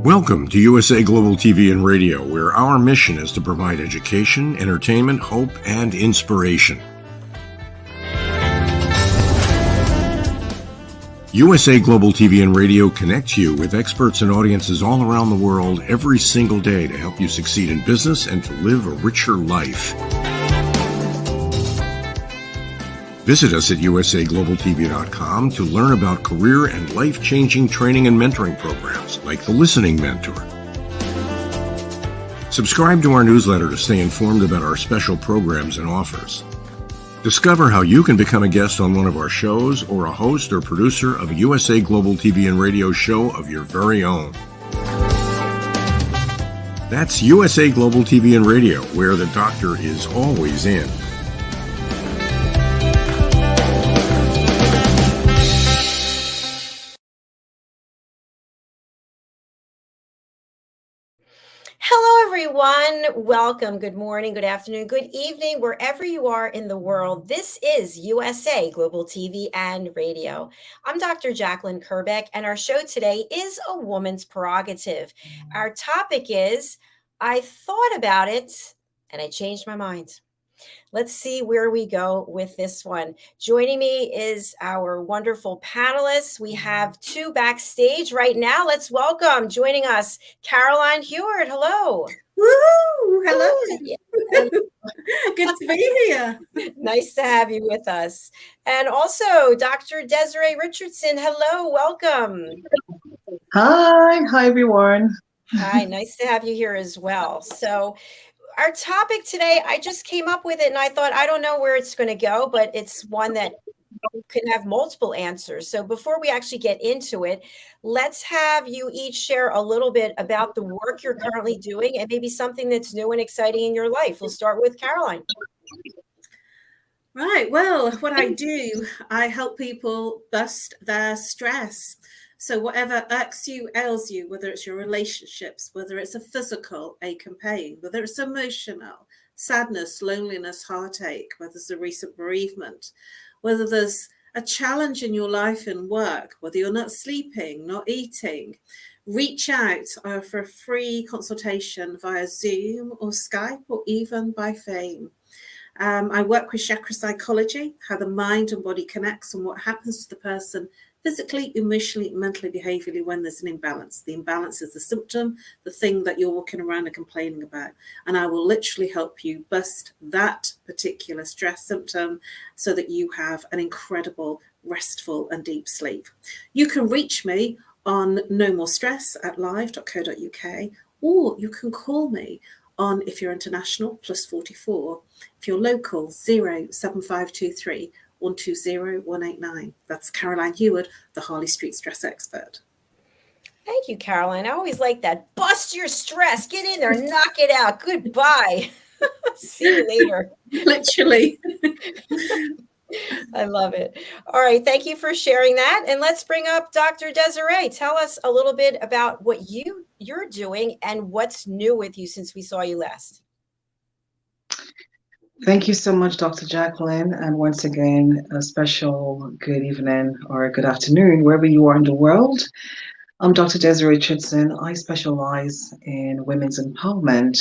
Welcome to USA Global TV and Radio, where our mission is to provide education, entertainment, hope, and inspiration. USA Global TV and Radio connects you with experts and audiences all around the world every single day to help you succeed in business and to live a richer life. Visit us at usaglobaltv.com to learn about career and life-changing training and mentoring programs like the Listening Mentor. Subscribe to our newsletter to stay informed about our special programs and offers. Discover how you can become a guest on one of our shows or a host or producer of a USA Global TV and Radio show of your very own. That's USA Global TV and Radio, where the doctor is always in. Hello, everyone. Welcome. Good morning, good afternoon, good evening, wherever you are in the world. This is USA Global TV and Radio. I'm Dr. Jacalyn Kerbeck, and our show today is A Woman's Prerogative. Our topic is, I thought about it, and I changed my mind. Let's see where we go with this one. Joining me is our wonderful panelists. We have two backstage right now. Let's welcome, joining us, Caroline HEWARD. Hello. Woo! Hello. Good to be here. Nice to have you with us. And also, Dr. DESZIREE Richardson. Hello. Welcome. Hi, everyone. Hi. Nice to have you here as well. So, our topic today, I just came up with it and I thought, I don't know where it's going to go, but it's one that can have multiple answers. So before we actually get into it, let's have you each share a little bit about the work you're currently doing and maybe something that's new and exciting in your life. We'll start with Caroline. Right. Well, what I do, I help people bust their stress. So whatever irks you, ails you, whether it's your relationships, whether it's a physical ache and pain, whether it's emotional, sadness, loneliness, heartache, whether it's a recent bereavement, whether there's a challenge in your life and work, whether you're not sleeping, not eating, reach out for a free consultation via Zoom or Skype or even by phone. I work with chakra psychology, how the mind and body connects and what happens to the person physically, emotionally, mentally, behaviorally when there's an imbalance. The imbalance is the symptom, the thing that you're walking around and complaining about. And I will literally help you bust that particular stress symptom so that you have an incredible, restful and deep sleep. You can reach me on No More Stress at live.co.uk, or you can call me on, if you're international, +44. If you're local, 07523 120 189. That's Caroline HEWARD, the Harley Street stress expert. Thank you, Caroline. I always like that. Bust your stress. Get in there. Knock it out. Goodbye. See you later. Literally. I love it. All right. Thank you for sharing that. And let's bring up Dr. DESZIREE. Tell us a little bit about what you're doing and what's new with you since we saw you last. Thank you so much, Dr. Jacalyn. And once again, a special good evening or good afternoon, wherever you are in the world. I'm Dr. DESZIREE Richardson. I specialize in women's empowerment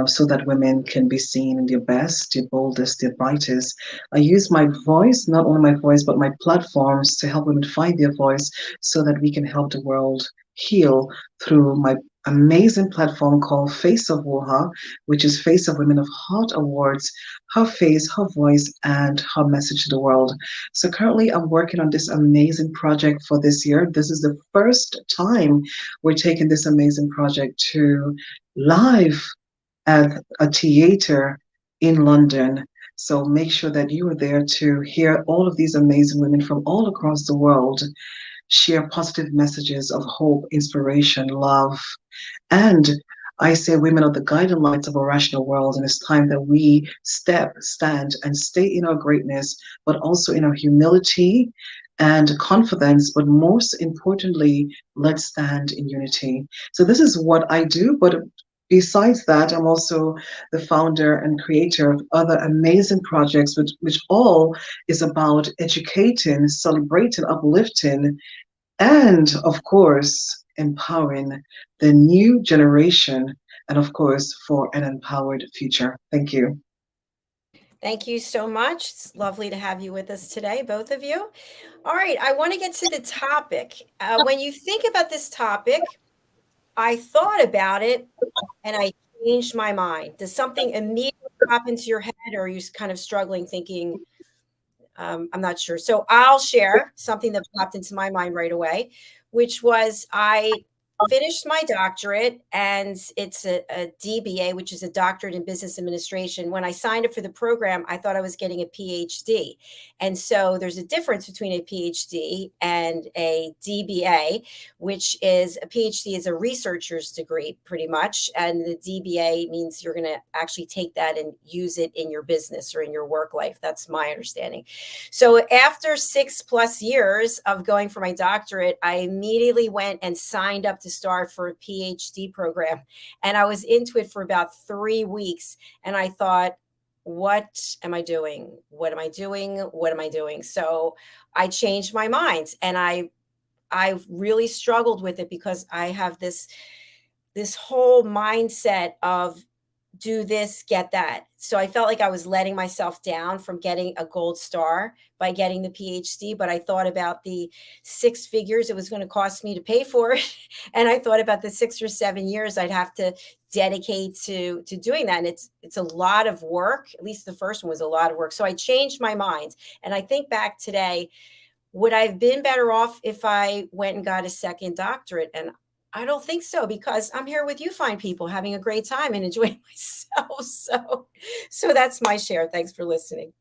so that women can be seen in their best, their boldest, their brightest. I use my voice, not only my voice, but my platforms to help women find their voice so that we can help the world heal through my amazing platform called Face of WOHA, which is Face of Women of Heart Awards, her face, her voice, and her message to the world. So currently I'm working on this amazing project for this year. This is the first time we're taking this amazing project to live at a theater in London. So make sure that you are there to hear all of these amazing women from all across the world share positive messages of hope, inspiration, love. And I say women are the guiding lights of a rational world, and it's time that we stand, and stay in our greatness, but also in our humility and confidence, but most importantly, let's stand in unity. So this is what I do, but besides that, I'm also the founder and creator of other amazing projects, which all is about educating, celebrating, uplifting, and of course, empowering the new generation and, of course, for an empowered future. Thank you. Thank you so much. It's lovely to have you with us today, both of you. All right, I want to get to the topic. When you think about this topic, I thought about it and I changed my mind. Does something immediately pop into your head, or are you kind of struggling thinking, I'm not sure. So I'll share something that popped into my mind right away, which was I finished my doctorate, and it's a DBA, which is a doctorate in business administration. When I signed up for the program, I thought I was getting a PhD. And so there's a difference between a PhD and a DBA, which is a PhD is a researcher's degree pretty much. And the DBA means you're going to actually take that and use it in your business or in your work life. That's my understanding. So after 6+ years of going for my doctorate, I immediately went and signed up to start for a PhD program. And I was into it for about 3 weeks. And I thought, what am I doing? What am I doing? What am I doing? So I changed my mind, and I really struggled with it because I have this whole mindset of do this, get that. So I felt like I was letting myself down from getting a gold star by getting the PhD. But I thought about the 6 figures it was going to cost me to pay for it. And I thought about the 6 or 7 years I'd have to dedicate to doing that. And it's a lot of work. At least the first one was a lot of work. So I changed my mind. And I think back today, would I have been better off if I went and got a second doctorate? And I don't think so, because I'm here with you fine people having a great time and enjoying myself. So that's my share. Thanks for listening.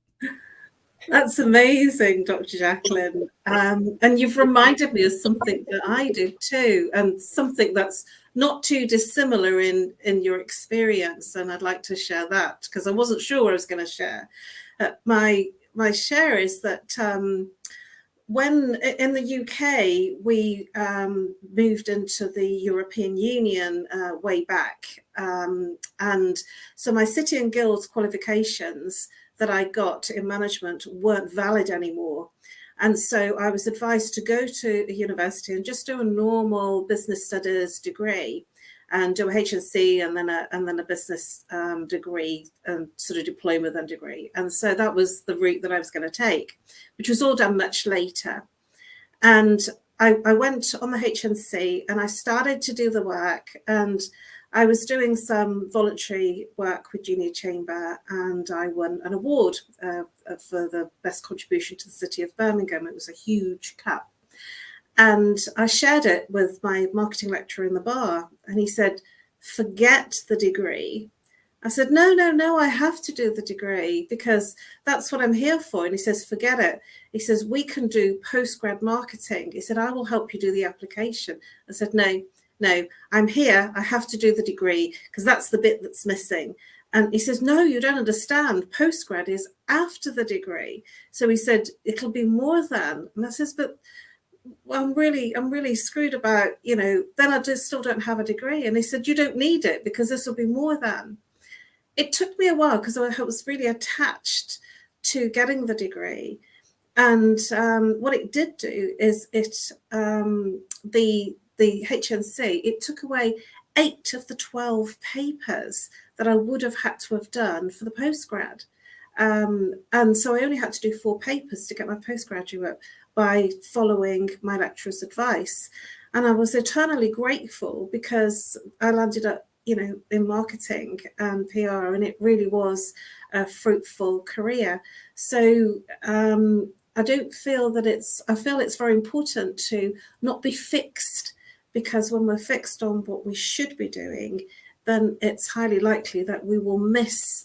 That's amazing, Dr. Jacqueline. And you've reminded me of something that I do too, and something that's not too dissimilar in your experience. And I'd like to share that because I wasn't sure what I was going to share. My share is that when in the UK, we moved into the European Union way back. And so my City and Guilds qualifications that I got in management weren't valid anymore. And so I was advised to go to a university and just do a normal business studies degree and do a HNC and then a business degree and sort of diploma then degree. And so that was the route that I was going to take, which was all done much later. And I went on the HNC and I started to do the work, and I was doing some voluntary work with Junior Chamber, and I won an award for the best contribution to the city of Birmingham. It was a huge cup. And I shared it with my marketing lecturer in the bar, and he said, forget the degree. I said, no, I have to do the degree because that's what I'm here for. And he says, forget it. He says, we can do postgrad marketing. He said, I will help you do the application. I said, no, I'm here. I have to do the degree because that's the bit that's missing. And he says, no, you don't understand. Postgrad is after the degree. So he said, it'll be more than. And I says, but I'm really screwed about, then I just still don't have a degree. And he said, you don't need it because this will be more than. It took me a while because I was really attached to getting the degree. And what it did do is the HNC, it took away 8 of the 12 papers that I would have had to have done for the postgrad. And so I only had to do 4 papers to get my postgraduate by following my lecturer's advice. And I was eternally grateful because I landed up, in marketing and PR, and it really was a fruitful career. So I don't feel that I feel it's very important to not be fixed, because when we're fixed on what we should be doing, then it's highly likely that we will miss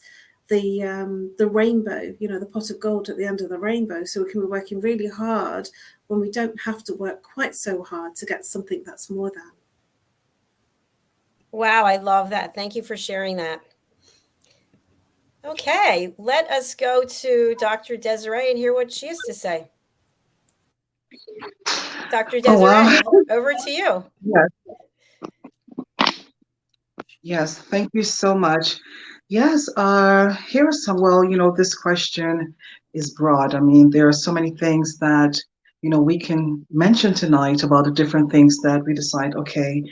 the rainbow, the pot of gold at the end of the rainbow. So we can be working really hard when we don't have to work quite so hard to get something that's more than. Wow, I love that. Thank you for sharing that. Okay, let us go to Dr. DESZIREE and hear what she has to say. Dr. DESZIREE, wow. Over to you. Yes, thank you so much. Yes, here are some, this question is broad. I mean, there are so many things that we can mention tonight about the different things that we decide, okay,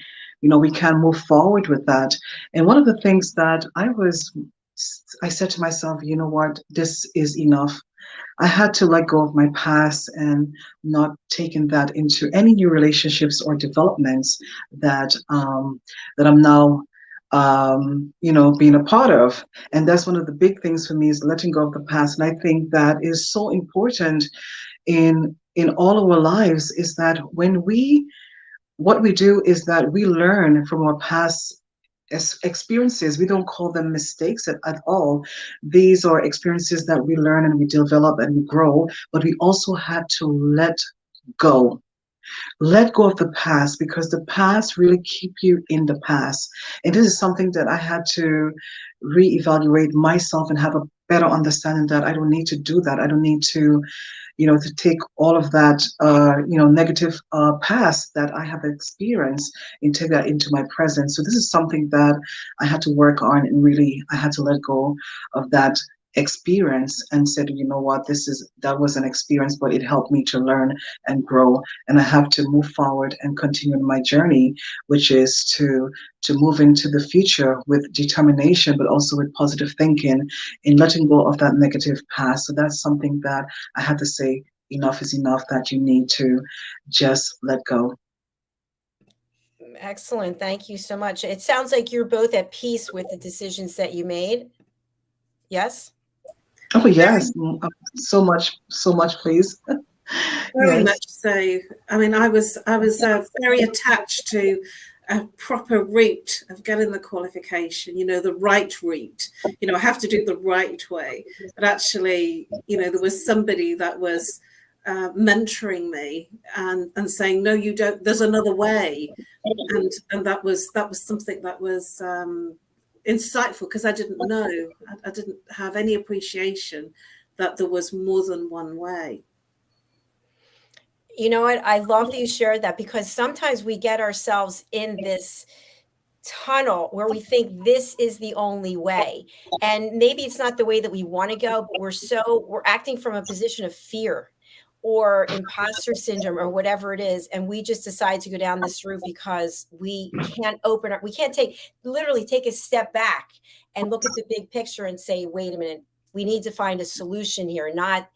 we can move forward with that. And one of the things that I said to myself, you know what, this is enough. I had to let go of my past and not taking that into any new relationships or developments that I'm now being a part of. And that's one of the big things for me, is letting go of the past. And I think that is so important in all of our lives, is that what we do is that we learn from our past experiences. We don't call them mistakes at all. These are experiences that we learn and we develop and we grow, but we also have to go let go of the past, because the past really keep you in the past. And this is something that I had to reevaluate myself and have a better understanding that I don't need to do that. I don't need to to take all of that, negative past that I have experienced and take that into my present. So this is something that I had to work on, and really I had to let go of that experience and said, you know what, that was an experience, but it helped me to learn and grow. And I have to move forward and continue my journey, which is to move into the future with determination, but also with positive thinking and letting go of that negative past. So that's something that I had to say, enough is enough, that you need to just let go. Excellent. Thank you so much. It sounds like you're both at peace with the decisions that you made. Yes? Oh, yes. So much, please. Very Yes. much so. I mean, I was very attached to a proper route of getting the qualification, the right route. I have to do it the right way. But actually, there was somebody that was mentoring me and saying, no, you don't, there's another way. And that was something that was insightful, because I didn't know. I didn't have any appreciation that there was more than one way. You know what? I love that you shared that, because sometimes we get ourselves in this tunnel where we think this is the only way. And maybe it's not the way that we want to go, but we're acting from a position of fear or imposter syndrome or whatever it is. And we just decide to go down this route because we can't literally take a step back and look at the big picture and say, wait a minute, we need to find a solution here, not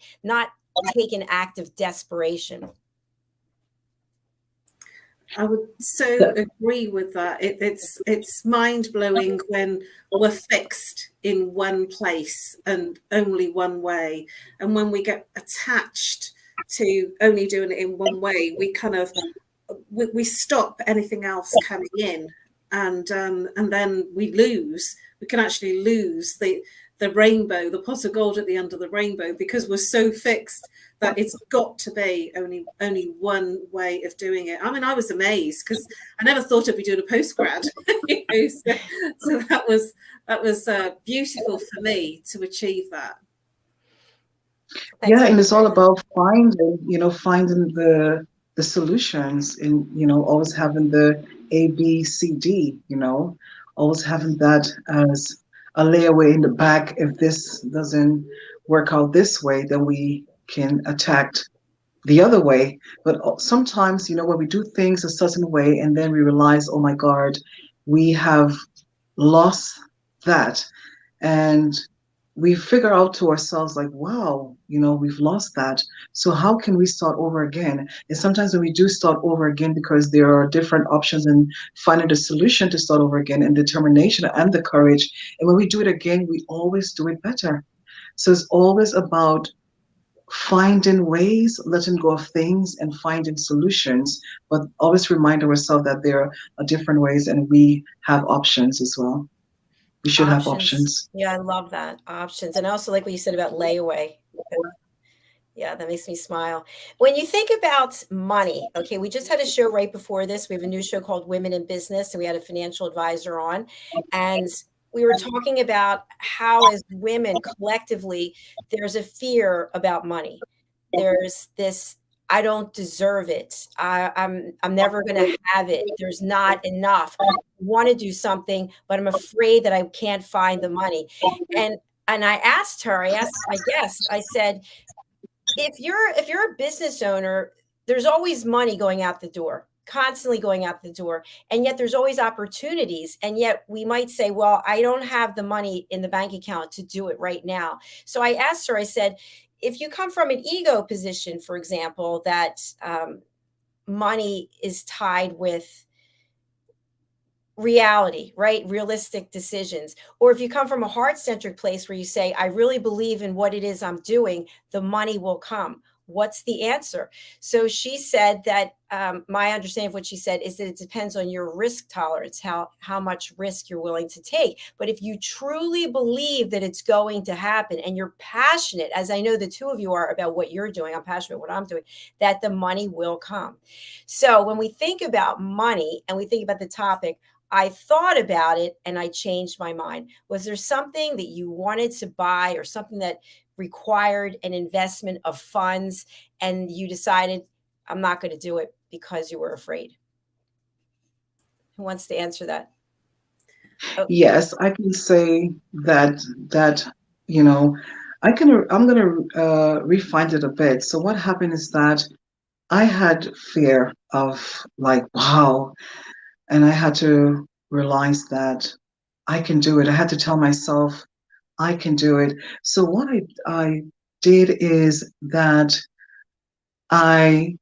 take an act of desperation. I would so agree with that. It's mind-blowing when we're fixed in one place and only one way. And when we get attached to only doing it in one way, we stop anything else coming in. And then we can actually lose the rainbow, the pot of gold at the end of the rainbow, because we're so fixed that it's got to be only one way of doing it. I mean, I was amazed, because I never thought I'd be doing a postgrad. So that was beautiful for me to achieve that. Yeah, and it's all about finding the solutions, and always having the A, B, C, D. Always having that as a layaway in the back. If this doesn't work out this way, then we can attack the other way. But sometimes, when we do things a certain way and then we realize, oh my God, we have lost that. And we figure out to ourselves like, wow, we've lost that. So how can we start over again? And sometimes when we do start over again, because there are different options and finding the solution to start over again, and determination and the courage. And when we do it again, we always do it better. So it's always about finding ways, letting go of things and finding solutions, but always remind ourselves that there are different ways and we have options as well. We should have options. Yeah, I love that. Options. And I also like what you said about layaway. Yeah, that makes me smile. When you think about money, okay, we just had a show right before this. We have a new show called Women in Business, and we had a financial advisor on. And we were talking about how, as women collectively, there's a fear about money. There's this, I don't deserve it. I'm never going to have it. There's not enough. I want to do something, but I'm afraid that I can't find the money. And I asked my guest, I said, if you're a business owner, there's always money going out the door, constantly going out the door. And yet there's always opportunities. And yet we might say, well, I don't have the money in the bank account to do it right now. So I asked her, I said, if you come from an ego position, for example, that money is tied with reality, right? Realistic decisions. Or if you come from a heart-centered place where you say, I really believe in what it is I'm doing, the money will come. What's the answer? So she said that my understanding of what she said is that it depends on your risk tolerance, how much risk you're willing to take. But if you truly believe that it's going to happen and you're passionate, as I know the two of you are about what you're doing, I'm passionate about what I'm doing, that the money will come. So when we think about money and we think about the topic, I thought about it and I changed my mind. Was there something that you wanted to buy or something that required an investment of funds and you decided, I'm not going to do it because you were afraid? Who wants to answer that? Oh. Yes, I can say that you know I'm gonna refine it a bit. So what happened is that I had fear of like, wow, and I had to realize that I can do it. I had to tell myself I can do it. So what I did is that I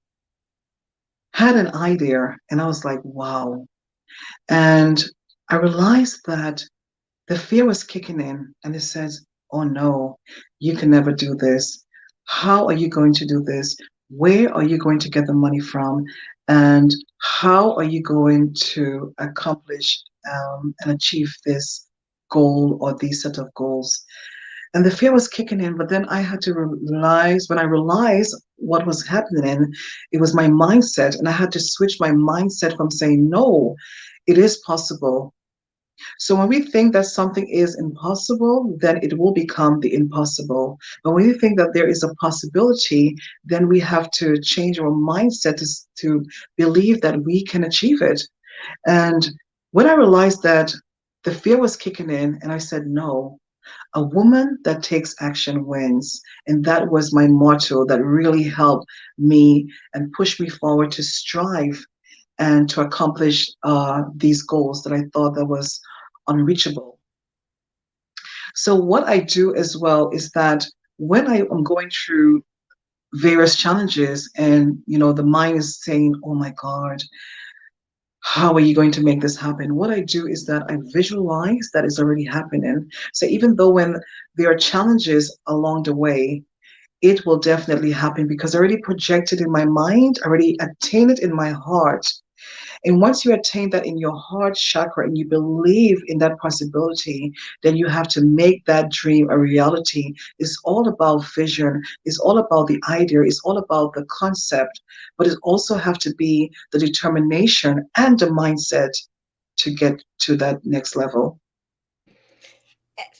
had an idea and I was like, wow. And I realized that the fear was kicking in and it says, oh no, you can never do this. How are you going to do this? Where are you going to get the money from? And how are you going to accomplish and achieve this goal or these set of goals? And the fear was kicking in, but then I had to realize, when I realized what was happening, it was my mindset. And I had to switch my mindset from saying, no, it is possible. So when we think that something is impossible, then it will become the impossible. But when we think that there is a possibility, then we have to change our mindset to believe that we can achieve it. And when I realized that the fear was kicking in, and I said, no, a woman that takes action wins. And that was my motto that really helped me and pushed me forward to strive and to accomplish these goals that I thought that was unreachable. So what I do as well is that when I am going through various challenges and the mind is saying, oh my God, how are you going to make this happen? What I do is that I visualize that it's already happening. So even though when there are challenges along the way, it will definitely happen because I already projected in my mind, already attained it in my heart. And once you attain that in your heart chakra and you believe in that possibility, then you have to make that dream a reality. It's all about vision. It's all about the idea. It's all about the concept. But it also have to be the determination and the mindset to get to that next level.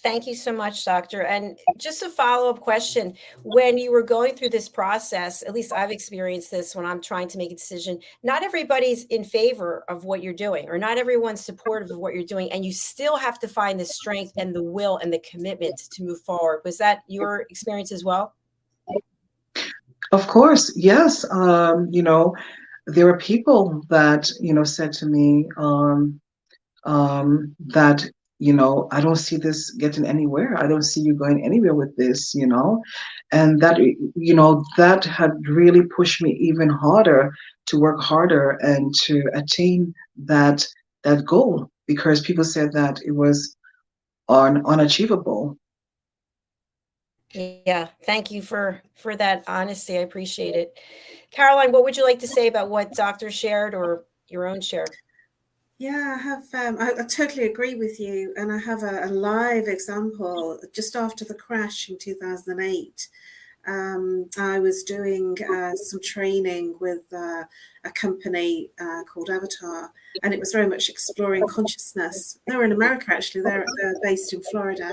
Thank you so much, Doctor. And just a follow-up question. When you were going through this process, at least I've experienced this when I'm trying to make a decision, not everybody's in favor of what you're doing, or not everyone's supportive of what you're doing. And you still have to find the strength and the will and the commitment to move forward. Was that your experience as well? Of course, yes. There were people that, said to me, that I don't see this getting anywhere. I don't see you going anywhere with this, and that that had really pushed me even harder to work harder and to attain that goal, because people said that it was unachievable. Yeah, thank you for that honesty. I appreciate it. Caroline, what would you like to say about what Doctor shared or your own share? Yeah, I have. I totally agree with you, and I have a live example. Just after the crash in 2008, I was doing some training with a company called Avatar, and it was very much exploring consciousness. They were in America, actually. They're based in Florida.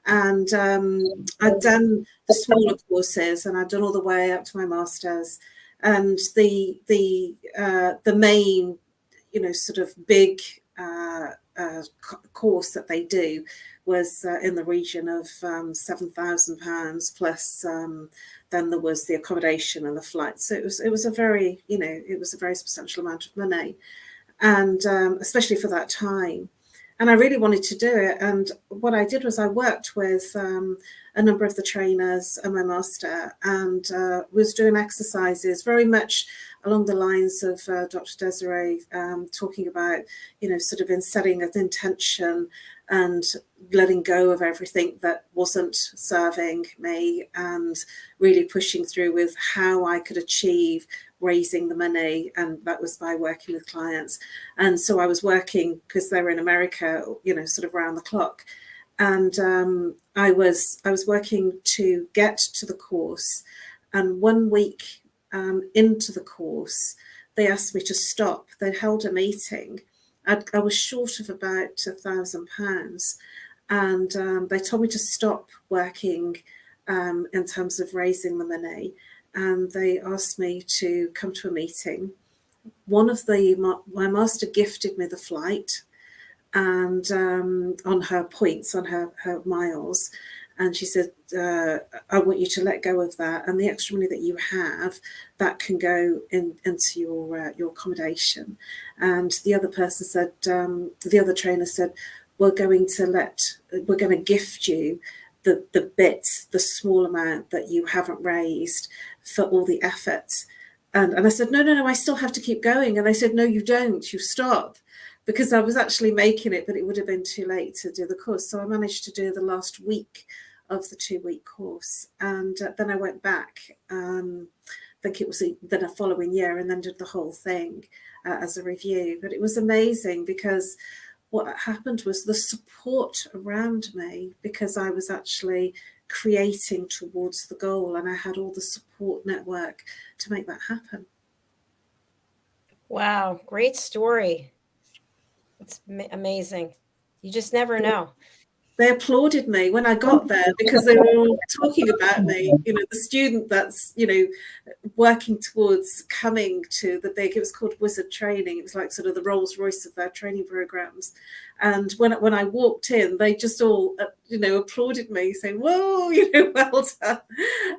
And I'd done the smaller courses, and I'd done all the way up to my master's. And the main, sort of big course that they do was in the region of £7,000 plus then there was the accommodation and the flight. So it was a very, it was a very substantial amount of money, and especially for that time. And I really wanted to do it. And what I did was I worked with a number of the trainers and my master, and was doing exercises very much along the lines of Dr. Desiree, talking about, sort of in setting an intention and letting go of everything that wasn't serving me, and really pushing through with how I could achieve raising the money, and that was by working with clients. And so I was working, because they were in America, sort of around the clock, and I was working to get to the course. And 1 week into the course, they asked me to stop. They'd held a meeting. I was short of about £1,000, and they told me to stop working in terms of raising the money, and they asked me to come to a meeting. My master gifted me the flight, and on her points, on her miles, and she said, I want you to let go of that, and the extra money that you have, that can go into your accommodation. And the other person said, the other trainer said, we're going to gift you the bits, the small amount that you haven't raised for all the effort. And I said, no, I still have to keep going. And they said, no, you don't, you stop. Because I was actually making it, but it would have been too late to do the course. So I managed to do the last week of the 2-week course. And then I went back, I think it was then a following year, and then did the whole thing as a review. But it was amazing, because what happened was the support around me, because I was actually creating towards the goal, and I had all the support network to make that happen. Wow, great story. It's amazing. You just never know. They applauded me when I got there, because they were all talking about me, the student that's, working towards coming to the big, it was called Wizard Training. It was like sort of the Rolls Royce of their training programs. And when I walked in, they just all, applauded me, saying, whoa, well done.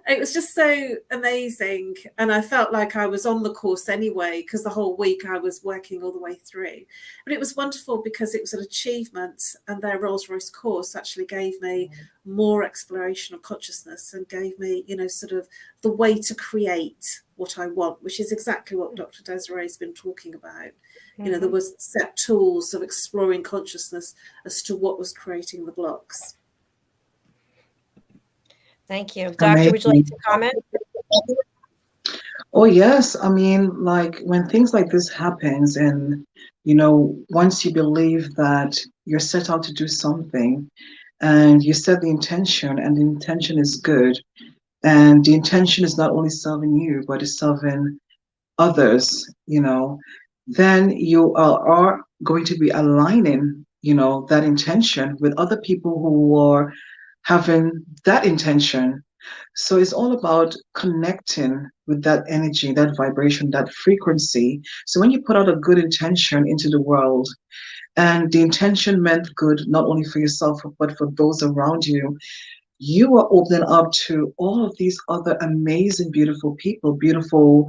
It was just so amazing. And I felt like I was on the course anyway, because the whole week I was working all the way through. But it was wonderful, because it was an achievement, and their Rolls Royce course actually gave me more exploration of consciousness, and gave me, sort of the way to create what I want, which is exactly what Dr. Desiree has been talking about. Mm-hmm. There was set tools of exploring consciousness as to what was creating the blocks. Thank you. Doctor, would you like to comment? Oh, yes. I mean, like, when things like this happens, and, once you believe that you're set out to do something, and you set the intention, and the intention is good, and the intention is not only serving you, but it's serving others, then you are going to be aligning, that intention with other people who are having that intention. So it's all about connecting with that energy, that vibration, that frequency. So when you put out a good intention into the world, and the intention meant good, not only for yourself, but for those around you, you are opening up to all of these other amazing, beautiful people who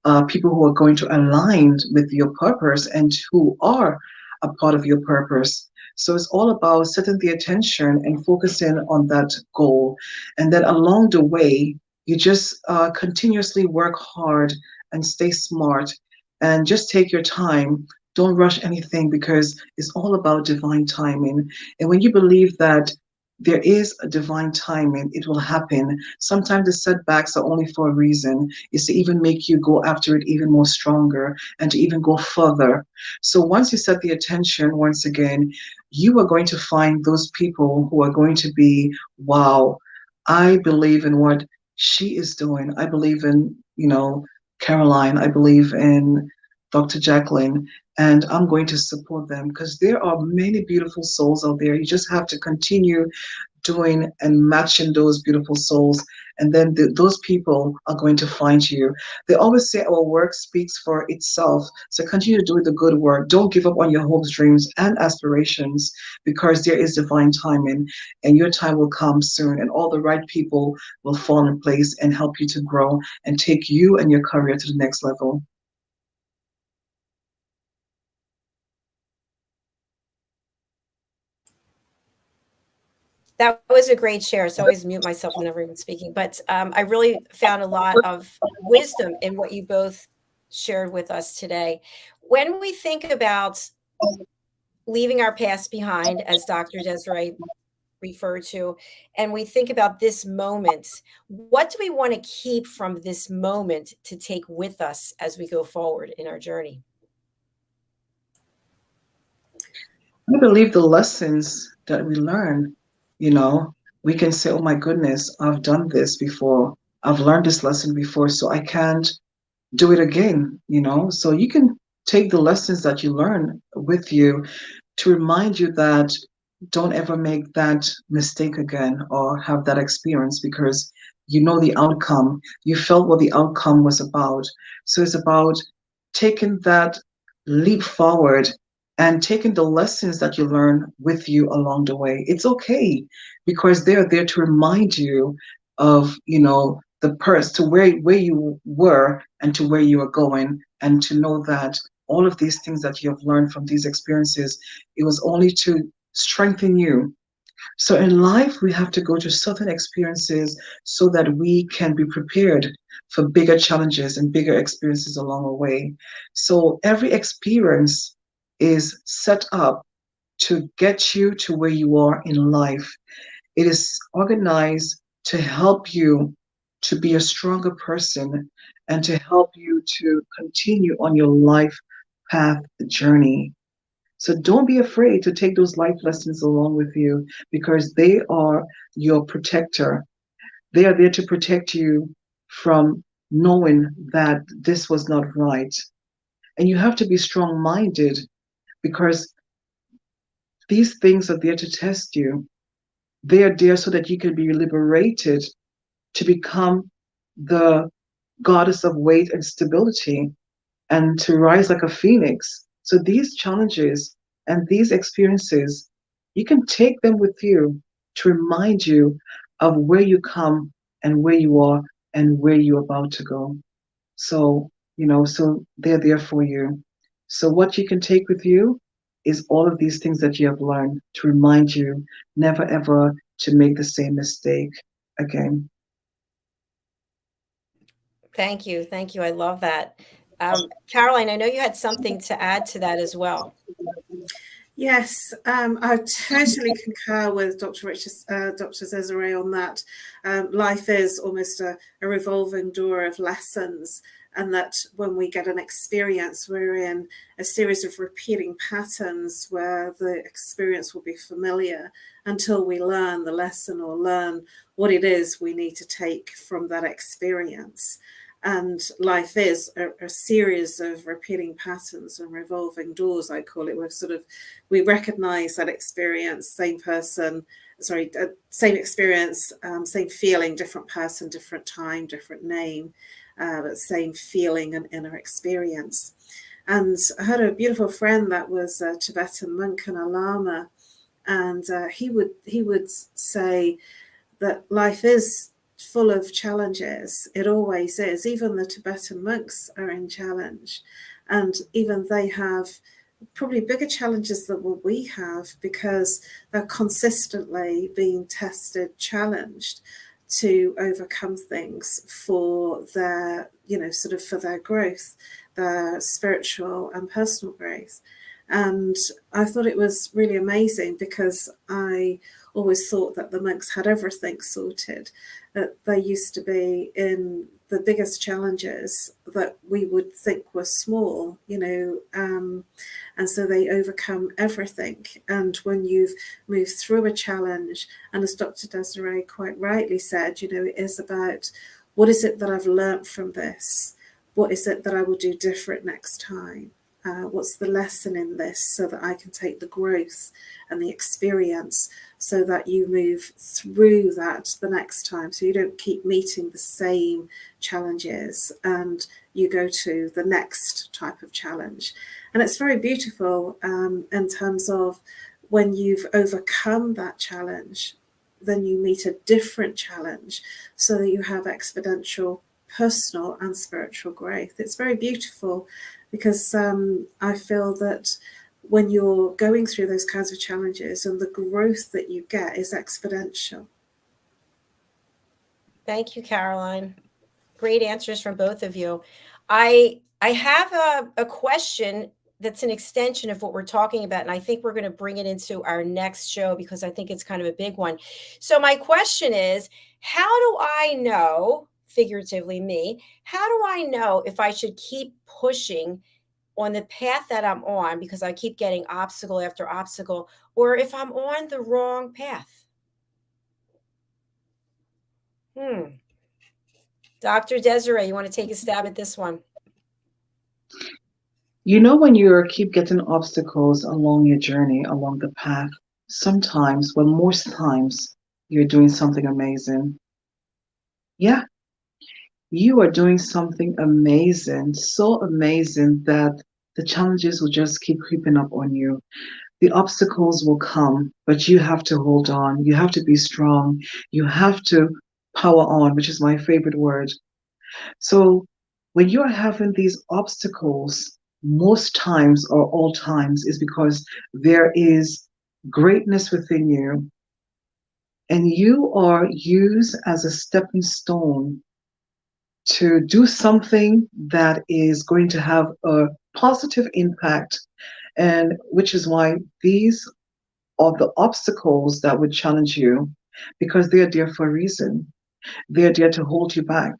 are going to align with your purpose, and who are a part of your purpose. So it's all about setting the attention and focusing on that goal. And then along the way, you just continuously work hard and stay smart, and just take your time. Don't rush anything, because it's all about divine timing. And when you believe that there is a divine timing, it will happen. Sometimes the setbacks are only for a reason. It's to even make you go after it even more stronger, and to even go further. So once you set the attention, once again, you are going to find those people who are going to be, wow, I believe in what she is doing. I believe in, Caroline. I believe in Dr. Jacqueline. And I'm going to support them, because there are many beautiful souls out there. You just have to continue doing and matching those beautiful souls, and then those people are going to find you. They always say our work speaks for itself. So continue to do the good work. Don't give up on your hopes, dreams, and aspirations, because there is divine timing, and your time will come soon, and all the right people will fall in place and help you to grow and take you and your career to the next level. That was a great share. So I always mute myself whenever I'm speaking, but I really found a lot of wisdom in what you both shared with us today. When we think about leaving our past behind, as Dr. Desiree referred to, and we think about this moment, what do we want to keep from this moment to take with us as we go forward in our journey? I believe the lessons that we learn, we can say, oh my goodness, I've done this before. I've learned this lesson before, so I can't do it again, So you can take the lessons that you learn with you to remind you that don't ever make that mistake again or have that experience, because you know the outcome. You felt what the outcome was about. So it's about taking that leap forward and taking the lessons that you learn with you along the way. It's okay, because they're there to remind you of, the person, to where you were and to where you are going, and to know that all of these things that you have learned from these experiences, it was only to strengthen you. So in life, we have to go to certain experiences so that we can be prepared for bigger challenges and bigger experiences along the way. So every experience is set up to get you to where you are in life. It is organized to help you to be a stronger person and to help you to continue on your life path journey. So don't be afraid to take those life lessons along with you, because they are your protector. They are there to protect you from knowing that this was not right. And you have to be strong-minded, because these things are there to test you. They are there so that you can be liberated to become the goddess of weight and stability, and to rise like a phoenix. So these challenges and these experiences, you can take them with you to remind you of where you come and where you are and where you're about to go. So, so they're there for you. So what you can take with you is all of these things that you have learned to remind you never ever to make the same mistake again. Thank you. Thank you. I love that. Caroline, I know you had something to add to that as well. Yes, I totally concur with Dr. Desiree on that. Life is almost a revolving door of lessons, and that when we get an experience, we're in a series of repeating patterns where the experience will be familiar until we learn the lesson or learn what it is we need to take from that experience. And life is a series of repeating patterns and revolving doors, I call it. We recognize that experience, same experience, same feeling, different person, different time, different name, but same feeling and inner experience. And I had a beautiful friend that was a Tibetan monk and a lama, and he would say that life is full of challenges. It always is. Even the Tibetan monks are in challenge, and even they have probably bigger challenges than what we have, because they're consistently being tested, challenged to overcome things for their, for their growth, their spiritual and personal growth. And I thought it was really amazing, because I always thought that the monks had everything sorted, that they used to be in the biggest challenges that we would think were small, and so they overcome everything. And when you've moved through a challenge, and as Dr. Desiree quite rightly said, it is about, what is it that I've learned from this? What is it that I will do different next time? What's the lesson in this, so that I can take the growth and the experience, so that you move through that the next time, so you don't keep meeting the same challenges and you go to the next type of challenge. And it's very beautiful in terms of when you've overcome that challenge, then you meet a different challenge, so that you have exponential personal and spiritual growth. It's very beautiful, because I feel that when you're going through those kinds of challenges, and the growth that you get is exponential. Thank you, Caroline. Great answers from both of you. I have a question that's an extension of what we're talking about, and I think we're going to bring it into our next show, because I think it's kind of a big one. So my question is, how do I know, figuratively me, how do I know if I should keep pushing on the path that I'm on, because I keep getting obstacle after obstacle, or if I'm on the wrong path? Dr. DESZIREE, you want to take a stab at this one? You know, when you keep getting obstacles along your journey, along the path, sometimes, well, most times, you're doing something amazing. Yeah, you are doing something amazing, so amazing that the challenges will just keep creeping up on you. The obstacles will come, but you have to hold on. You have to be strong. You have to power on, which is my favorite word. So when you're having these obstacles, most times or all times is because there is greatness within you, and you are used as a stepping stone to do something that is going to have a positive impact, and which is why these are the obstacles that would challenge you, because they're there for a reason. They're there to hold you back.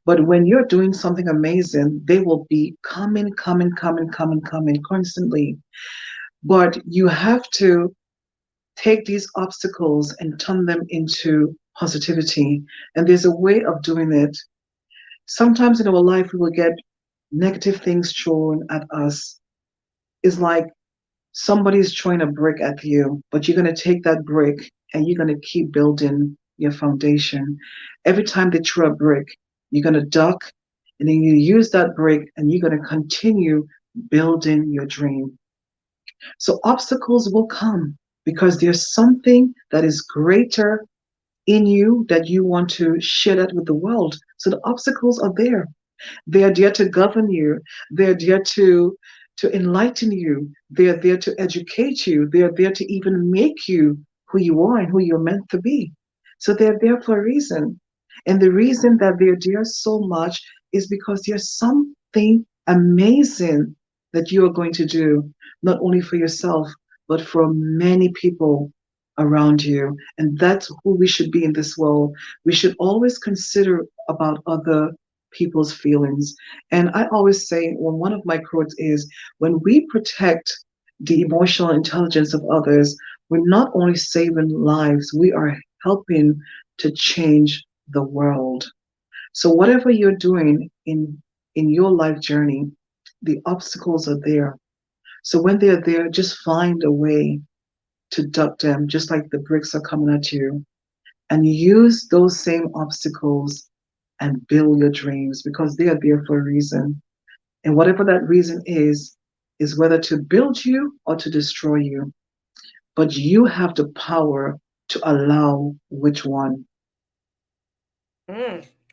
But when you're doing something amazing, they will be coming constantly. But you have to take these obstacles and turn them into positivity. And there's a way of doing it. Sometimes in our life, we will get negative things thrown at us. It's like somebody's throwing a brick at you, but you're going to take that brick and you're going to keep building your foundation. Every time they throw a brick, you're going to duck, and then you use that brick and you're going to continue building your dream. So obstacles will come because there's something that is greater in you that you want to share that with the world. So the obstacles are there. They are there to govern you. They're there to enlighten you. They're there to educate you. They're there to even make you who you are and who you're meant to be. So they're there for a reason. And the reason that they're there so much is because there's something amazing that you are going to do, not only for yourself, but for many people around you. And that's who we should be in this world. We should always consider about other people's feelings. And I always say, one of my quotes is, when we protect the emotional intelligence of others, we're not only saving lives, we are helping to change the world. So whatever you're doing in your life journey, the obstacles are there. So when they're there, just find a way to duck them, just like the bricks are coming at you, and use those same obstacles and build your dreams, because they are there for a reason. And whatever that reason is whether to build you or to destroy you. But you have the power to allow which one.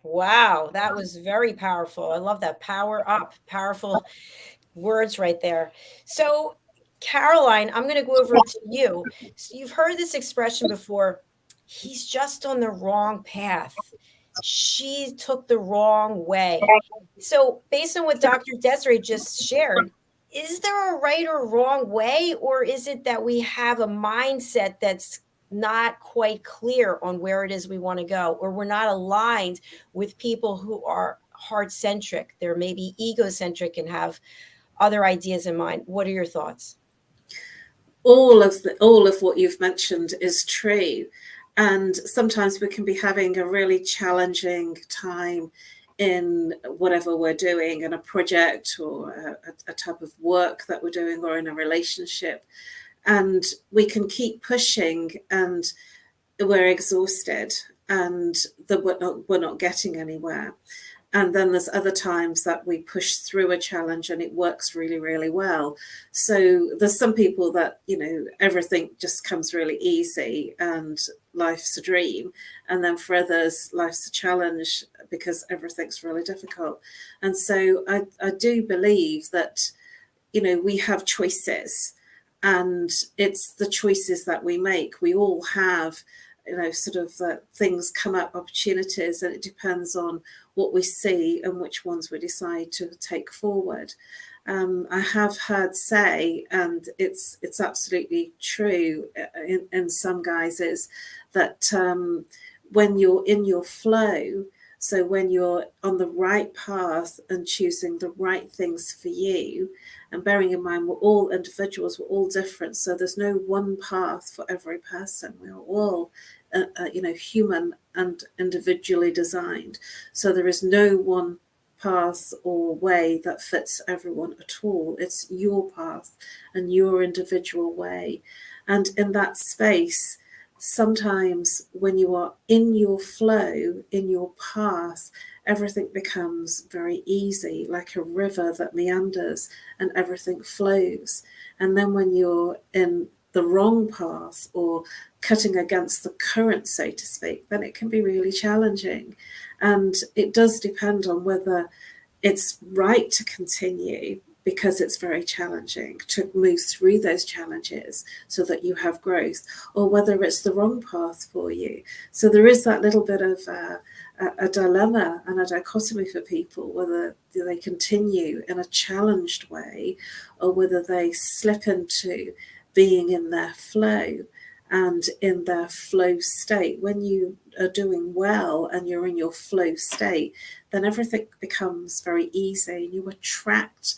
Wow, that was very powerful. I love that. Power up, powerful words right there. So, Caroline, I'm going to go over to you. So you've heard this expression before. He's just on the wrong path. She took the wrong way. So, based on what Dr. DESZIREE just shared, is there a right or wrong way, or is it that we have a mindset that's not quite clear on where it is we want to go, or we're not aligned with people who are heart-centric? They're maybe egocentric and have other ideas in mind. What are your thoughts? All of what you've mentioned is true. And sometimes we can be having a really challenging time in whatever we're doing, in a project or a type of work that we're doing, or in a relationship. And we can keep pushing and we're exhausted and we're not getting anywhere. And then there's other times that we push through a challenge and it works really, really well. So there's some people that, you know, everything just comes really easy and life's a dream. And then for others, life's a challenge because everything's really difficult. And so I do believe that, you know, we have choices, and it's the choices that we make. We all have, you know, sort of things come up, opportunities, and it depends on what we see and which ones we decide to take forward. I have heard say, and it's absolutely true in some guises, that when you're in your flow, so when you're on the right path and choosing the right things for you, and bearing in mind we're all individuals, we're all different, so there's no one path for every person. We're all you know, human and individually designed. So there is no one path or way that fits everyone at all. It's your path and your individual way. And in that space, sometimes when you are in your flow, in your path, everything becomes very easy, like a river that meanders and everything flows. And then when you're in the wrong path or cutting against the current, so to speak, then it can be really challenging. And it does depend on whether it's right to continue, because it's very challenging to move through those challenges so that you have growth, or whether it's the wrong path for you. So there is that little bit of a dilemma and a dichotomy for people, whether they continue in a challenged way or whether they slip into being in their flow and in their flow state. When you are doing well and you're in your flow state, then everything becomes very easy. You attract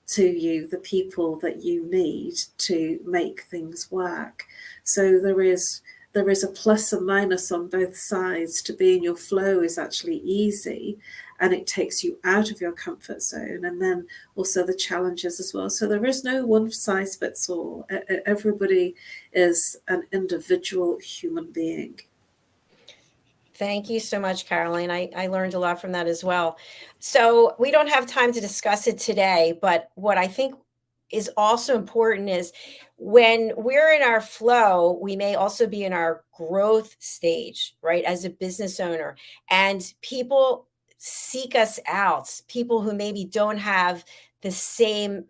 to you the people that you need to make things work. So there is a plus and minus on both sides. To be in your flow is actually easy, and it takes you out of your comfort zone, and then also the challenges as well. So there is no one size fits all. Everybody is an individual human being. Thank you so much, Caroline. I learned a lot from that as well. So we don't have time to discuss it today, but what I think is also important is when we're in our flow, we may also be in our growth stage, right? As a business owner, and people seek us out, people who maybe don't have the same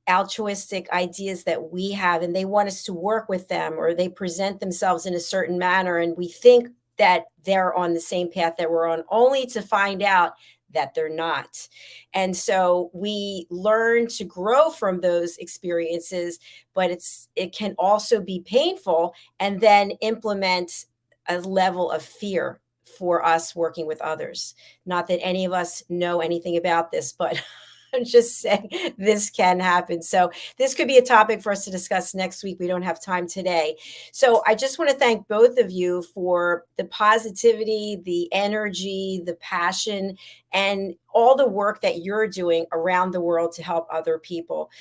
altruistic ideas that we have, and they want us to work with them, or they present themselves in a certain manner, and we think that they're on the same path that we're on, only to find out that they're not. And so we learn to grow from those experiences, but it can also be painful, and then implement a level of fear for us working with others. Not that any of us know anything about this, but I'm just saying this can happen. So this could be a topic for us to discuss next week. We don't have time today. So I just want to thank both of you for the positivity, the energy, the passion, and all the work that you're doing around the world to help other people.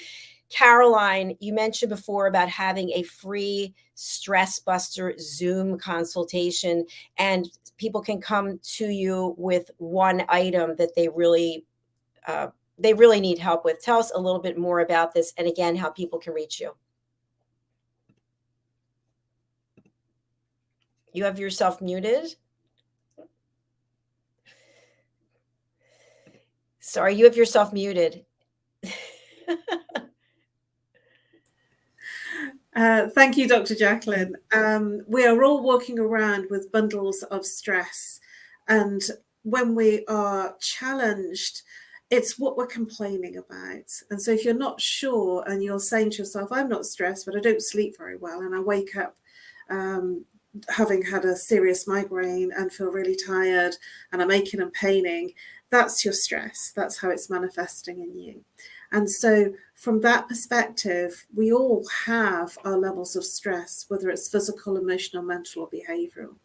Caroline, you mentioned before about having a free stress buster Zoom consultation, and people can come to you with one item that they really need help with. Tell us a little bit more about this, and again, how people can reach you. You have yourself muted. Sorry, you have yourself muted. Thank you, Dr. Jacqueline. We are all walking around with bundles of stress, and when we are challenged, it's what we're complaining about. And so if you're not sure and you're saying to yourself, I'm not stressed, but I don't sleep very well, and I wake up having had a serious migraine and feel really tired, and I'm aching and paining, that's your stress. That's how it's manifesting in you. And so from that perspective, we all have our levels of stress, whether it's physical, emotional, mental, or behavioral.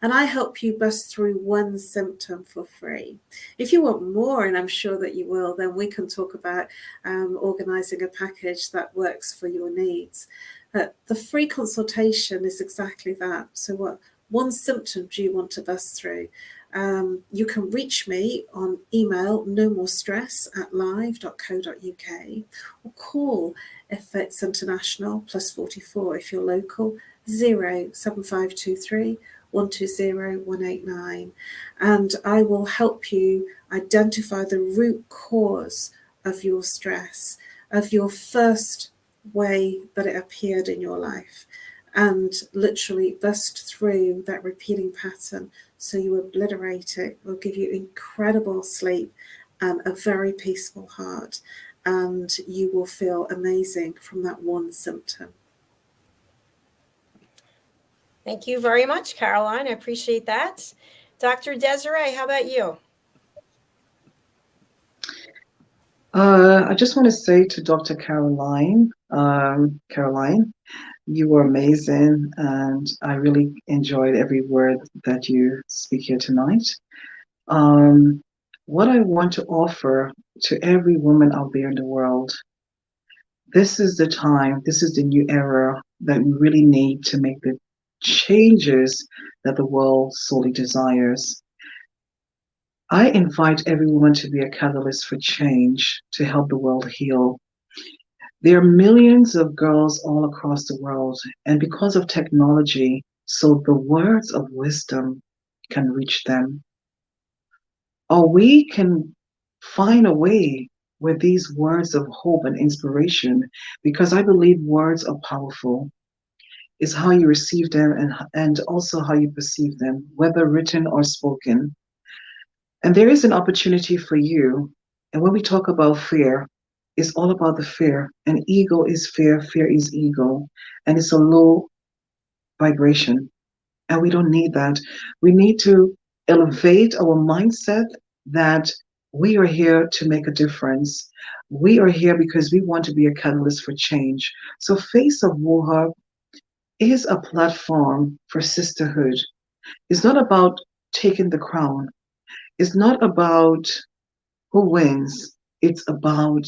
And I help you bust through one symptom for free. If you want more, and I'm sure that you will, then we can talk about organizing a package that works for your needs. The free consultation is exactly that. So what one symptom do you want to bust through? You can reach me on email, nomorestress@live.co.uk, or call if it's international, +44 if you're local, 07523 120 189. And I will help you identify the root cause of your stress, of your first way that it appeared in your life, and literally bust through that repeating pattern so you obliterate it. Will give you incredible sleep and a very peaceful heart, and you will feel amazing from that one symptom. Thank you very much, Caroline. I appreciate that. Dr. Desiree, how about you? I just want to say to Dr. Caroline, you were amazing, and I really enjoyed every word that you speak here tonight. What I want to offer to every woman out there in the world, this is the time, this is the new era that we really need to make the changes that the world sorely desires. I invite every woman to be a catalyst for change, to help the world heal. There are millions of girls all across the world, and because of technology, so the words of wisdom can reach them. Or we can find a way with these words of hope and inspiration, because I believe words are powerful. It's how you receive them and also how you perceive them, whether written or spoken. And there is an opportunity for you. And when we talk about fear, it's all about the fear. And ego is fear, fear is ego. And it's a low vibration. And we don't need that. We need to elevate our mindset that we are here to make a difference. We are here because we want to be a catalyst for change. So Face of WOHA is a platform for sisterhood. It's not about taking the crown. It's not about who wins. It's about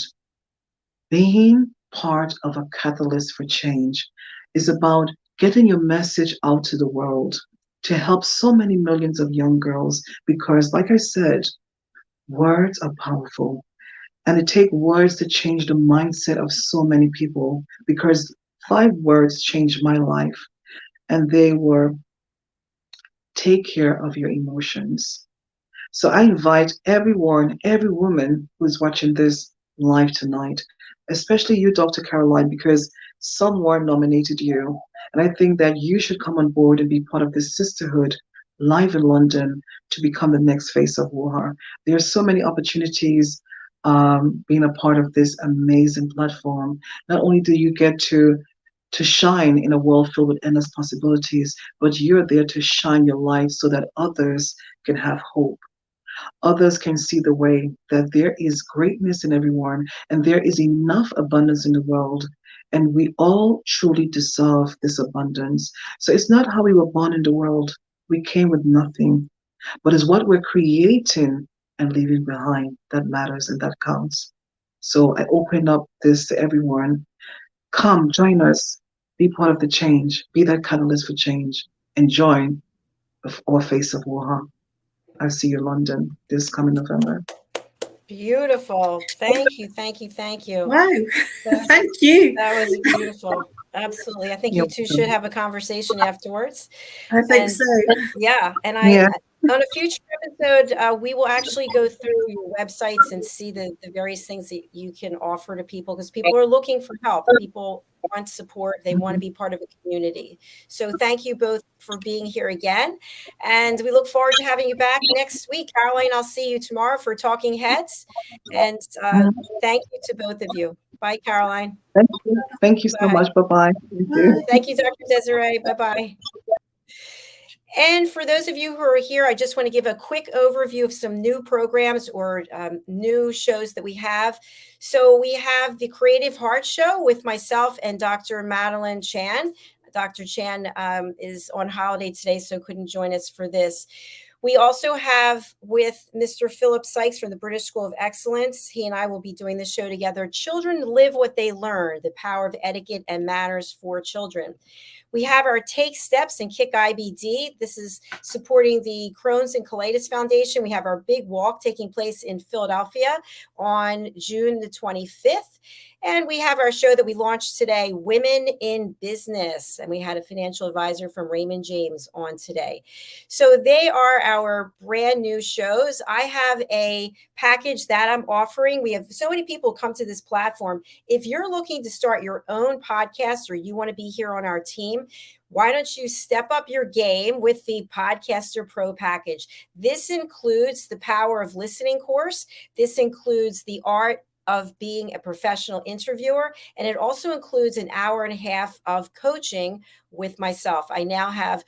being part of a catalyst for change. It's about getting your message out to the world to help so many millions of young girls, because like I said, words are powerful, and it takes words to change the mindset of so many people, because 5 words changed my life, and they were take care of your emotions. So I invite everyone, every woman who's watching this live tonight, especially you, Dr. Caroline, because someone nominated you. And I think that you should come on board and be part of this sisterhood live in London to become the next face of WOHA. There are so many opportunities being a part of this amazing platform. Not only do you get to shine in a world filled with endless possibilities, but you're there to shine your light so that others can have hope. Others can see the way that there is greatness in everyone, and there is enough abundance in the world, and we all truly deserve this abundance. So it's not how we were born in the world. We came with nothing, but it's what we're creating and leaving behind that matters and that counts. So I open up this to everyone. Come, join us, be part of the change, be that catalyst for change, and join our Face of WOHA. I'll see you in London this coming November. Beautiful. Thank you. Thank you. Thank you. Wow. Thank you. That was beautiful. Absolutely. I think you two should have a conversation afterwards. I think so. Yeah. And on a future episode, we will actually go through your websites and see the various things that you can offer to people, because people are looking for help. People want support. They want to be part of a community. So thank you both for being here again. And we look forward to having you back next week. Caroline, I'll see you tomorrow for Talking Heads. And thank you to both of you. Bye, Caroline. Thank you. Thank you so much. Bye-bye. Thank you. Thank you, Dr. Desiree. Bye-bye. And for those of you who are here, I just want to give a quick overview of some new programs or new shows that we have. So we have the Creative Heart Show with myself and Dr. Madeline Chan. Dr. Chan is on holiday today, so couldn't join us for this. We also have with Mr. Philip Sykes from the British School of Excellence. He and I will be doing the show together. Children live what they learn, the power of etiquette and manners for children. We have our Take Steps and Kick IBD. This is supporting the Crohn's and Colitis Foundation. We have our big walk taking place in Philadelphia on June the 25th. And we have our show that we launched today, Women in Business. And we had a financial advisor from Raymond James on today. So they are our brand new shows. I have a package that I'm offering. We have so many people come to this platform. If you're looking to start your own podcast or you want to be here on our team, why don't you step up your game with the Podcaster Pro package? This includes the Power of Listening course. This includes the art of being a professional interviewer. And it also includes an hour and a half of coaching with myself. I now have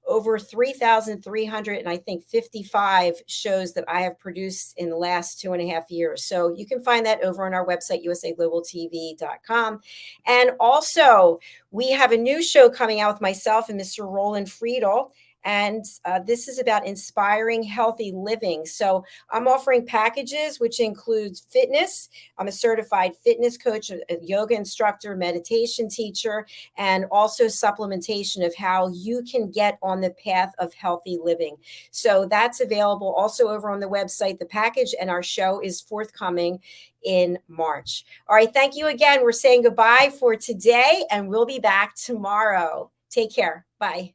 over 3,300 and I think 55 shows that I have produced in the last 2.5 years. So you can find that over on our website, usaglobaltv.com. And also we have a new show coming out with myself and Mr. Roland Friedel. And this is about inspiring healthy living. So I'm offering packages, which includes fitness. I'm a certified fitness coach, a yoga instructor, meditation teacher, and also supplementation of how you can get on the path of healthy living. So that's available also over on the website. The package and our show is forthcoming in March. All right. Thank you again. We're saying goodbye for today, and we'll be back tomorrow. Take care. Bye.